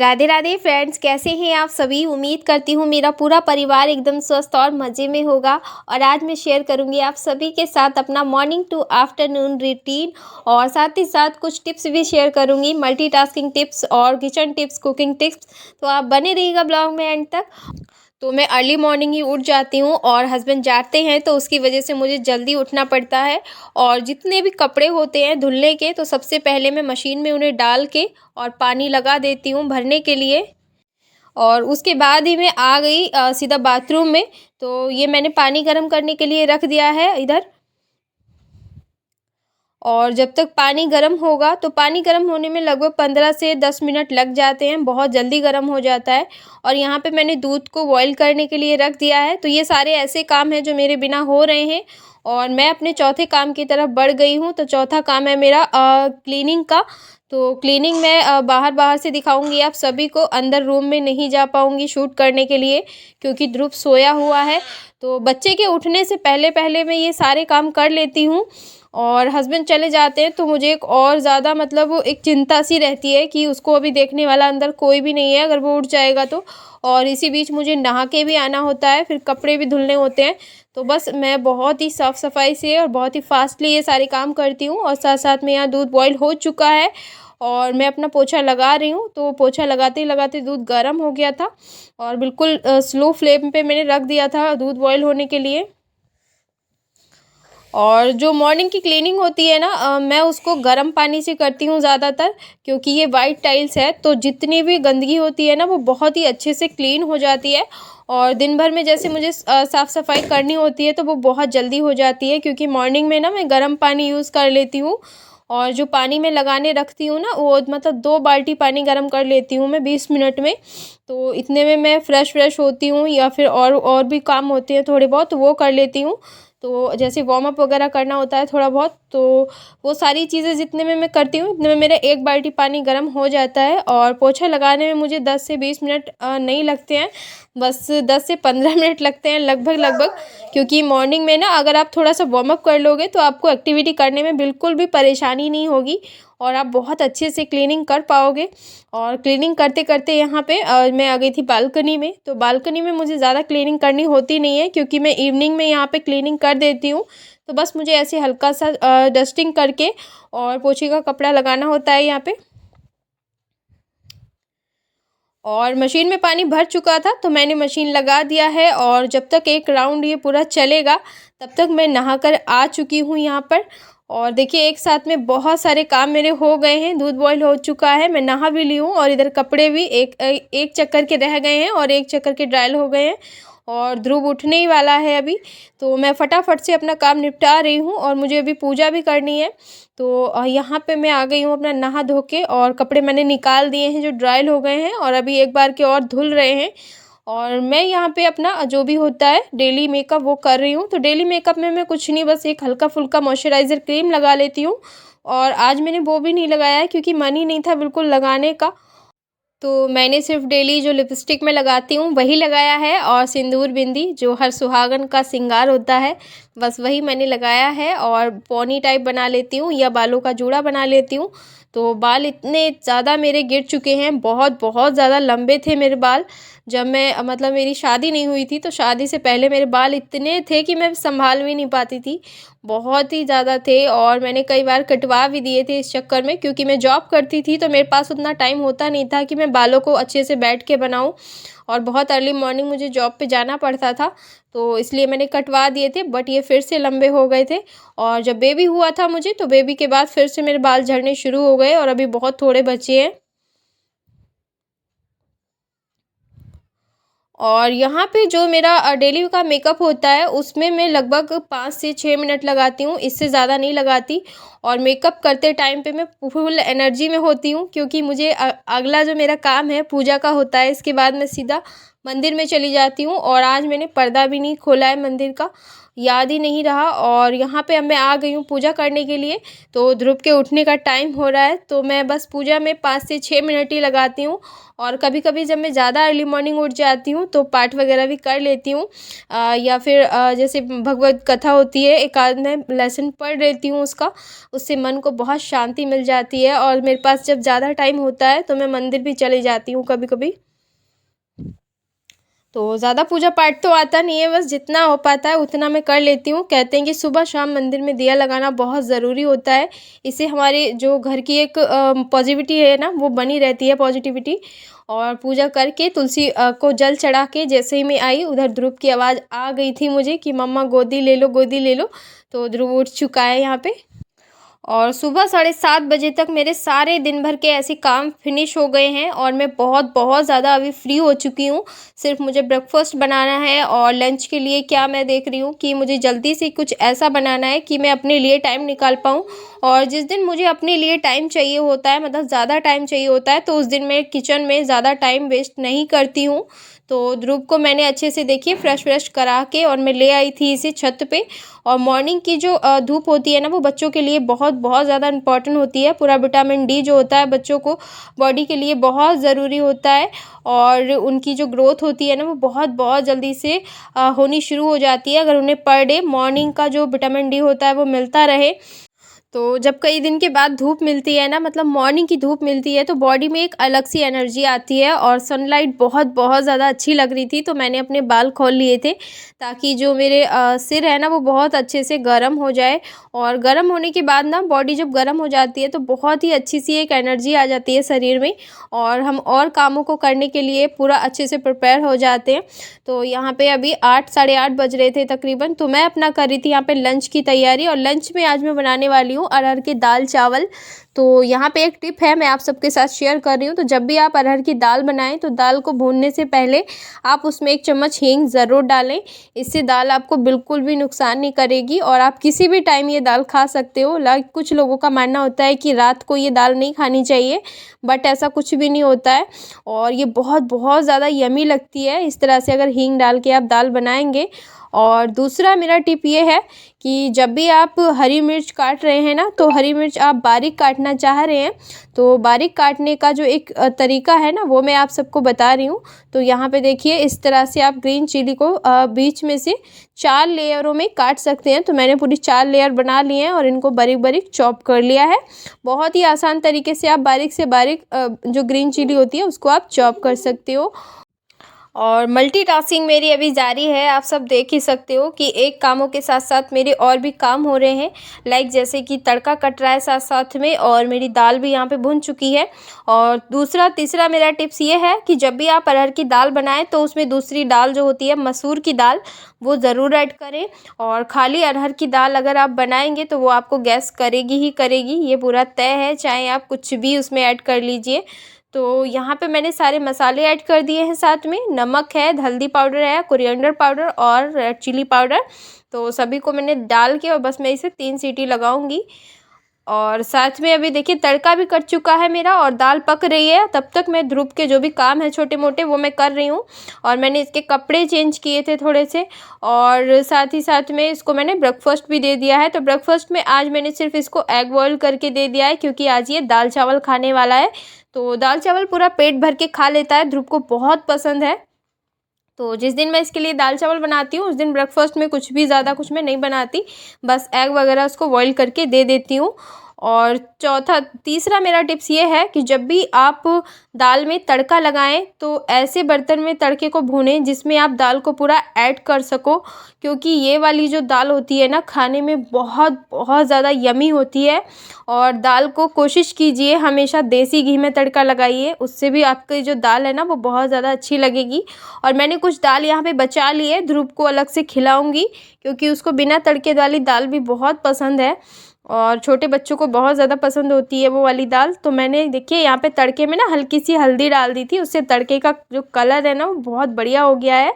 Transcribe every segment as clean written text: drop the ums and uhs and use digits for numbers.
Radhe Radhe friends, कैसे हैं आप सभी। उम्मीद करती हूँ मेरा पूरा परिवार एकदम स्वस्थ और मज़े में होगा। और आज मैं शेयर करूँगी आप सभी के साथ अपना मॉर्निंग टू आफ्टरनून रूटीन, और साथ ही साथ कुछ टिप्स भी शेयर करूँगी, मल्टीटास्किंग टिप्स और किचन टिप्स, कुकिंग टिप्स। तो आप बने रहिएगा ब्लॉग में एंड तक। तो मैं अर्ली मॉर्निंग ही उठ जाती हूँ और हस्बैंड जाते हैं तो उसकी वजह से मुझे जल्दी उठना पड़ता है। और जितने भी कपड़े होते हैं धुलने के, तो सबसे पहले मैं मशीन में उन्हें डाल के और पानी लगा देती हूँ भरने के लिए। और उसके बाद ही मैं आ गई सीधा बाथरूम में। तो ये मैंने पानी गर्म करने के लिए रख दिया है इधर। और जब तक पानी गर्म होगा, तो पानी गर्म होने में लगभग 15 से 10 मिनट लग जाते हैं, बहुत जल्दी गर्म हो जाता है। और यहाँ पे मैंने दूध को बॉईल करने के लिए रख दिया है। तो ये सारे ऐसे काम हैं जो मेरे बिना हो रहे हैं। और मैं अपने चौथे काम की तरफ बढ़ गई हूँ। तो चौथा काम है मेरा क्लीनिंग का। तो क्लीनिंग मैं बाहर से दिखाऊंगी आप सभी को, अंदर रूम में नहीं जा पाऊंगी शूट करने के लिए, क्योंकि ध्रुव सोया हुआ है। तो बच्चे के उठने से पहले पहले मैं ये सारे काम कर लेती हूँ। और हस्बैंड चले जाते हैं तो मुझे एक और ज़्यादा मतलब एक चिंता सी रहती है कि उसको अभी देखने वाला अंदर कोई भी नहीं है अगर वो उठ जाएगा तो। और इसी बीच मुझे नहा के भी आना होता है, फिर कपड़े भी धुलने होते हैं। तो बस मैं बहुत ही साफ़ सफाई से और बहुत ही फास्टली ये सारे काम करती हूँ। और साथ साथ में यहाँ दूध बॉईल हो चुका है और मैं अपना पोछा लगा रही हूँ। तो पोछा लगाते लगाते दूध गर्म हो गया था और बिल्कुल स्लो फ्लेम पे मैंने रख दिया था दूध बॉईल होने के लिए। और जो मॉर्निंग की क्लीनिंग होती है ना, मैं उसको गर्म पानी से करती हूँ ज़्यादातर, क्योंकि ये वाइट टाइल्स है तो जितनी भी गंदगी होती है ना वो बहुत ही अच्छे से क्लीन हो जाती है। और दिन भर में जैसे मुझे साफ़ सफाई करनी होती है तो वो बहुत जल्दी हो जाती है, क्योंकि मॉर्निंग में ना मैं गर्म पानी यूज़ कर लेती हूँ। और जो पानी मैं लगाने रखती हूँ ना, वो मतलब 2 बाल्टी पानी गर्म कर लेती हूँ मैं 20 मिनट में। तो इतने में मैं फ्रेश होती हूँ, या फिर और भी काम होते हैं थोड़े बहुत तो वो कर लेती हूँ। तो जैसे वार्म अप वगैरह करना होता है थोड़ा बहुत, तो वो सारी चीज़ें जितने में मैं करती हूँ उतने में मेरा 1 बाल्टी पानी गर्म हो जाता है। और पोछा लगाने में मुझे 10 से 20 मिनट नहीं लगते हैं, बस 10 से 15 मिनट लगते हैं लगभग। क्योंकि मॉर्निंग में ना अगर आप थोड़ा सा वार्म अप कर लोगे तो आपको एक्टिविटी करने में बिल्कुल भी परेशानी नहीं होगी और आप बहुत अच्छे से क्लीनिंग कर पाओगे। और क्लीनिंग करते करते यहाँ पे मैं आ गई थी बालकनी में। तो बालकनी में मुझे ज़्यादा क्लीनिंग करनी होती नहीं है, क्योंकि मैं इवनिंग में यहाँ पे क्लीनिंग कर देती हूँ। तो बस मुझे ऐसे हल्का सा डस्टिंग करके और पोछे का कपड़ा लगाना होता है यहाँ पे। और मशीन में पानी भर चुका था तो मैंने मशीन लगा दिया है। और जब तक एक राउंड ये पूरा चलेगा तब तक मैं नहाकर आ चुकी हूँ यहाँ पर। और देखिए एक साथ में बहुत सारे काम मेरे हो गए हैं। दूध बॉईल हो चुका है, मैं नहा भी ली हूँ, और इधर कपड़े भी एक चक्कर के रह गए हैं और एक चक्कर के ड्रायल हो गए हैं। और ध्रुव उठने ही वाला है अभी, तो मैं फटाफट से अपना काम निपटा रही हूँ। और मुझे अभी पूजा भी करनी है। तो यहाँ पे मैं आ गई हूँ अपना नहा धो के, और कपड़े मैंने निकाल दिए हैं जो ड्रायल हो गए हैं, और अभी एक बार के और धुल रहे हैं। और मैं यहाँ पे अपना जो भी होता है डेली मेकअप वो कर रही हूँ। तो डेली मेकअप में मैं कुछ नहीं, बस एक हल्का फुल्का मॉइस्चराइज़र क्रीम लगा लेती हूँ। और आज मैंने वो भी नहीं लगाया है क्योंकि मन ही नहीं था बिल्कुल लगाने का। तो मैंने सिर्फ डेली जो लिपस्टिक मैं लगाती हूँ वही लगाया है, और सिंदूर बिंदी जो हर सुहागन का श्रृंगार होता है बस वही मैंने लगाया है। और पॉनी टाइप बना लेती हूँ या बालों का जूड़ा बना लेती हूँ। तो बाल इतने ज़्यादा मेरे गिर चुके हैं, बहुत बहुत ज़्यादा लंबे थे मेरे बाल। जब मैं मतलब मेरी शादी नहीं हुई थी तो शादी से पहले मेरे बाल इतने थे कि मैं संभाल भी नहीं पाती थी, बहुत ही ज़्यादा थे। और मैंने कई बार कटवा भी दिए थे इस चक्कर में, क्योंकि मैं जॉब करती थी तो मेरे पास उतना टाइम होता नहीं था कि मैं बालों को अच्छे से बैठ के बनाऊं। और बहुत अर्ली मॉर्निंग मुझे जॉब पे जाना पड़ता था, तो इसलिए मैंने कटवा दिए थे, बट ये फिर से लंबे हो गए थे। और जब बेबी हुआ था मुझे, तो बेबी के बाद फिर से मेरे बाल झड़ने शुरू हो गए और अभी बहुत थोड़े बचे हैं। और यहाँ पे जो मेरा डेली का मेकअप होता है उसमें मैं लगभग 5 से 6 मिनट लगाती हूँ, इससे ज़्यादा नहीं लगाती। और मेकअप करते टाइम पे मैं फुल एनर्जी में होती हूँ, क्योंकि मुझे अगला जो मेरा काम है पूजा का होता है। इसके बाद मैं सीधा मंदिर में चली जाती हूँ, और आज मैंने पर्दा भी नहीं खोला है मंदिर का, याद ही नहीं रहा। और यहाँ पे अब मैं आ गई हूँ पूजा करने के लिए। तो ध्रुव के उठने का टाइम हो रहा है, तो मैं बस पूजा में 5 से 6 मिनट ही लगाती हूँ। और कभी कभी जब मैं ज़्यादा अर्ली मॉर्निंग उठ जाती हूँ तो पाठ वगैरह भी कर लेती हूँ। या फिर जैसे भगवत कथा होती है, एक आध मैं लेसन पढ़ लेती हूँ उसका। उससे मन को बहुत शांति मिल जाती है। और मेरे पास जब ज़्यादा टाइम होता है तो मैं मंदिर भी चली जाती हूँ कभी कभी। तो ज़्यादा पूजा पाठ तो आता नहीं है, बस जितना हो पाता है उतना मैं कर लेती हूँ। कहते हैं कि सुबह शाम मंदिर में दिया लगाना बहुत ज़रूरी होता है। इससे हमारे जो घर की एक पॉजिटिविटी है ना, वो बनी रहती है, पॉजिटिविटी। और पूजा करके तुलसी को जल चढ़ा के जैसे ही मैं आई, उधर ध्रुव की आवाज़ आ गई थी मुझे कि मम्मा गोदी ले लो, गोदी ले लो। तो ध्रुव उठ चुका है यहाँ पे। और सुबह 7:30 बजे तक मेरे सारे दिन भर के ऐसे काम फिनिश हो गए हैं और मैं बहुत बहुत ज़्यादा अभी फ्री हो चुकी हूँ। सिर्फ मुझे ब्रेकफास्ट बनाना है और लंच के लिए क्या मैं देख रही हूँ कि मुझे जल्दी से कुछ ऐसा बनाना है कि मैं अपने लिए टाइम निकाल पाऊँ। और जिस दिन मुझे अपने लिए टाइम चाहिए होता है, मतलब ज़्यादा टाइम चाहिए होता है, तो उस दिन मैं किचन में ज़्यादा टाइम वेस्ट नहीं करती हूँ। तो ध्रुव को मैंने अच्छे से देखिए फ्रेश करा के और मैं ले आई थी इसे छत पे। और मॉर्निंग की जो धूप होती है ना, वो बच्चों के लिए बहुत बहुत ज़्यादा इम्पॉर्टेंट होती है। पूरा विटामिन डी जो होता है बच्चों को बॉडी के लिए बहुत ज़रूरी होता है। और उनकी जो ग्रोथ होती है ना, वो बहुत बहुत जल्दी से होनी शुरू हो जाती है अगर उन्हें पर डे मॉर्निंग का जो विटामिन डी होता है वो मिलता रहे। तो जब कई दिन के बाद धूप मिलती है ना, मतलब मॉर्निंग की धूप मिलती है, तो बॉडी में एक अलग सी एनर्जी आती है। और सनलाइट बहुत बहुत ज़्यादा अच्छी लग रही थी, तो मैंने अपने बाल खोल लिए थे ताकि जो मेरे सिर है ना, वो बहुत अच्छे से गर्म हो जाए। और गर्म होने के बाद ना, बॉडी जब गर्म हो जाती है तो बहुत ही अच्छी सी एक एनर्जी आ जाती है शरीर में। और हम और कामों को करने के लिए पूरा अच्छे से प्रिपेयर हो जाते हैं। तो यहाँ पे अभी 8 साढ़े 8 बज रहे थे तकरीबन, तो मैं अपना कर रही थी यहाँ पे लंच की तैयारी। और लंच में आज मैं बनाने वाली हूँ अरहर की दाल चावल। तो यहाँ पे एक टिप है, मैं आप सबके साथ शेयर कर रही हूँ। तो जब भी आप अरहर की दाल बनाएं तो दाल को भूनने से पहले आप उसमें 1 चम्मच हींग ज़रूर डालें। इससे दाल आपको बिल्कुल भी नुकसान नहीं करेगी और आप किसी भी टाइम ये दाल खा सकते हो। लाइक कुछ लोगों का मानना होता है कि रात को ये दाल नहीं खानी चाहिए, बट ऐसा कुछ भी नहीं होता है। और ये बहुत बहुत ज़्यादा यमी लगती है इस तरह से अगर हींग डाल के आप दाल बनाएंगे। और दूसरा मेरा टिप ये है कि जब भी आप हरी मिर्च काट रहे हैं ना, तो हरी मिर्च आप बारीक काटना चाह रहे हैं, तो बारीक काटने का जो एक तरीका है ना, वो मैं आप सबको बता रही हूँ। तो यहाँ पे देखिए, इस तरह से आप ग्रीन चिली को बीच में से 4 लेयरों में काट सकते हैं। तो मैंने पूरी 4 लेयर बना लिए हैं और इनको बारीक बारीक चॉप कर लिया है। बहुत ही आसान तरीके से आप बारीक से बारीक जो ग्रीन चिली होती है उसको आप चॉप कर सकते हो। और मल्टीटास्किंग मेरी अभी जारी है, आप सब देख ही सकते हो कि एक कामों के साथ साथ मेरे और भी काम हो रहे हैं। लाइक जैसे कि तड़का कट रहा है साथ साथ में, और मेरी दाल भी यहाँ पे भुन चुकी है। और तीसरा मेरा टिप्स ये है कि जब भी आप अरहर की दाल बनाएं तो उसमें दूसरी दाल जो होती है मसूर की दाल, वो ज़रूर ऐड करें। और खाली अरहर की दाल अगर आप बनाएंगे तो वो आपको गैस करेगी ही करेगी, ये पूरा तय है, चाहे आप कुछ भी उसमें ऐड कर लीजिए। तो यहाँ पे मैंने सारे मसाले ऐड कर दिए हैं, साथ में नमक है, हल्दी पाउडर है, कोरिएंडर पाउडर और रेड चिली पाउडर। तो सभी को मैंने डाल के और बस मैं इसे 3 सीटी लगाऊंगी। और साथ में अभी देखिए तड़का भी कट चुका है मेरा और दाल पक रही है। तब तक मैं ध्रुव के जो भी काम है छोटे मोटे वो मैं कर रही हूँ। और मैंने इसके कपड़े चेंज किए थे थोड़े से, और साथ ही साथ में इसको मैंने ब्रेकफास्ट भी दे दिया है। तो ब्रेकफास्ट में आज मैंने सिर्फ इसको एग बॉयल करके दे दिया है, क्योंकि आज ये दाल चावल खाने वाला है। तो दाल चावल पूरा पेट भर के खा लेता है, ध्रुव को बहुत पसंद है। तो जिस दिन मैं इसके लिए दाल चावल बनाती हूँ उस दिन ब्रेकफास्ट में कुछ भी ज़्यादा कुछ मैं नहीं बनाती, बस एग वगैरह उसको बॉईल करके दे देती हूँ। और तीसरा मेरा टिप्स ये है कि जब भी आप दाल में तड़का लगाएं तो ऐसे बर्तन में तड़के को भूनें जिसमें आप दाल को पूरा ऐड कर सको, क्योंकि ये वाली जो दाल होती है ना, खाने में बहुत बहुत ज़्यादा यमी होती है। और दाल को कोशिश कीजिए हमेशा देसी घी में तड़का लगाइए, उससे भी आपकी जो दाल है ना वो बहुत ज़्यादा अच्छी लगेगी। और मैंने कुछ दाल यहाँ पे बचा ली है, ध्रुव को अलग से खिलाऊंगी, क्योंकि उसको बिना तड़के वाली दाल भी बहुत पसंद है और छोटे बच्चों को बहुत ज़्यादा पसंद होती है वो वाली दाल। तो मैंने देखिए यहाँ पे तड़के में ना हल्की सी हल्दी डाल दी थी, उससे तड़के का जो कलर है ना वो बहुत बढ़िया हो गया है।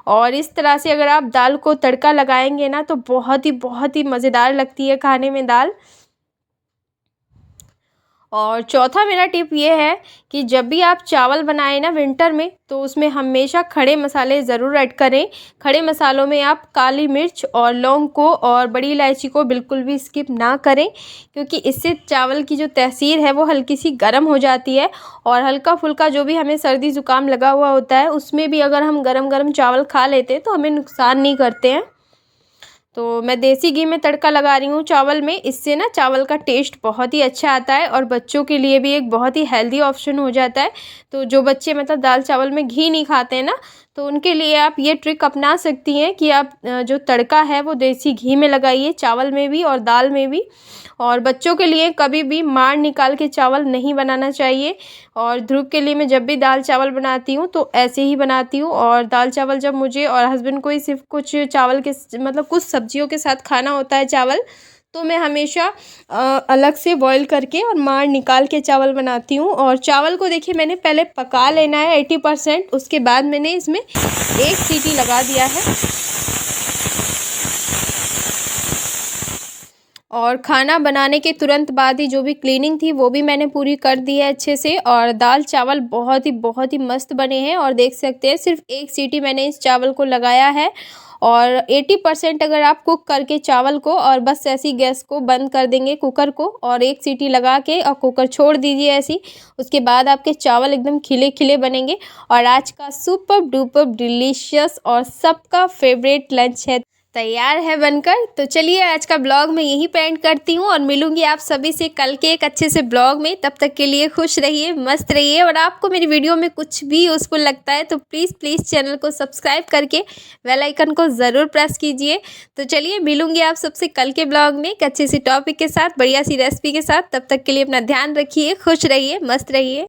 और इस तरह से अगर आप दाल को तड़का लगाएंगे ना तो बहुत ही मज़ेदार लगती है खाने में दाल। और चौथा मेरा टिप ये है कि जब भी आप चावल बनाएं ना विंटर में, तो उसमें हमेशा खड़े मसाले ज़रूर ऐड करें। खड़े मसालों में आप काली मिर्च और लौंग को और बड़ी इलायची को बिल्कुल भी स्किप ना करें, क्योंकि इससे चावल की जो तहसीर है वो हल्की सी गर्म हो जाती है। और हल्का फुल्का जो भी हमें सर्दी ज़ुकाम लगा हुआ होता है, उसमें भी अगर हम गरम गरम चावल खा लेते हैं तो हमें नुकसान नहीं करते हैं। तो मैं देसी घी में तड़का लगा रही हूँ चावल में, इससे ना चावल का टेस्ट बहुत ही अच्छा आता है और बच्चों के लिए भी एक बहुत ही हेल्दी ऑप्शन हो जाता है। तो जो बच्चे मतलब दाल चावल में घी नहीं खाते हैं ना, तो उनके लिए आप ये ट्रिक अपना सकती हैं कि आप जो तड़का है वो देसी घी में लगाइए, चावल में भी और दाल में भी। और बच्चों के लिए कभी भी मार निकाल के चावल नहीं बनाना चाहिए। और ध्रुव के लिए मैं जब भी दाल चावल बनाती हूँ तो ऐसे ही बनाती हूँ। और दाल चावल जब मुझे और हस्बैंड को ही सिर्फ कुछ चावल के मतलब कुछ सब्जियों के साथ खाना होता है चावल, तो मैं हमेशा अलग से बॉईल करके और मार निकाल के चावल बनाती हूँ। और चावल को देखिए मैंने पहले पका लेना है 80%, उसके बाद मैंने इसमें 1 सीटी लगा दिया है। और खाना बनाने के तुरंत बाद ही जो भी क्लीनिंग थी वो भी मैंने पूरी कर दी है अच्छे से। और दाल चावल बहुत ही मस्त बने हैं। और देख सकते हैं सिर्फ 1 सीटी मैंने इस चावल को लगाया है। और 80% अगर आप कुक करके चावल को और बस ऐसी गैस को बंद कर देंगे कुकर को और 1 सीटी लगा के और कुकर छोड़ दीजिए ऐसी, उसके बाद आपके चावल एकदम खिले खिले बनेंगे। और आज का सुपर डुपर डिलीशियस और सबका फेवरेट लंच है तैयार है बनकर। तो चलिए आज का ब्लॉग मैं यहीं पे एंड करती हूँ और मिलूंगी आप सभी से कल के एक अच्छे से ब्लॉग में। तब तक के लिए खुश रहिए, मस्त रहिए। और आपको मेरी वीडियो में कुछ भी यूज़फुल लगता है तो प्लीज़ चैनल को सब्सक्राइब करके बेल आइकन को ज़रूर प्रेस कीजिए। तो चलिए मिलूंगी आप सबसे कल के ब्लॉग में एक अच्छे से टॉपिक के साथ, बढ़िया सी रेसिपी के साथ। तब तक के लिए अपना ध्यान रखिए, खुश रहिए, मस्त रहिए।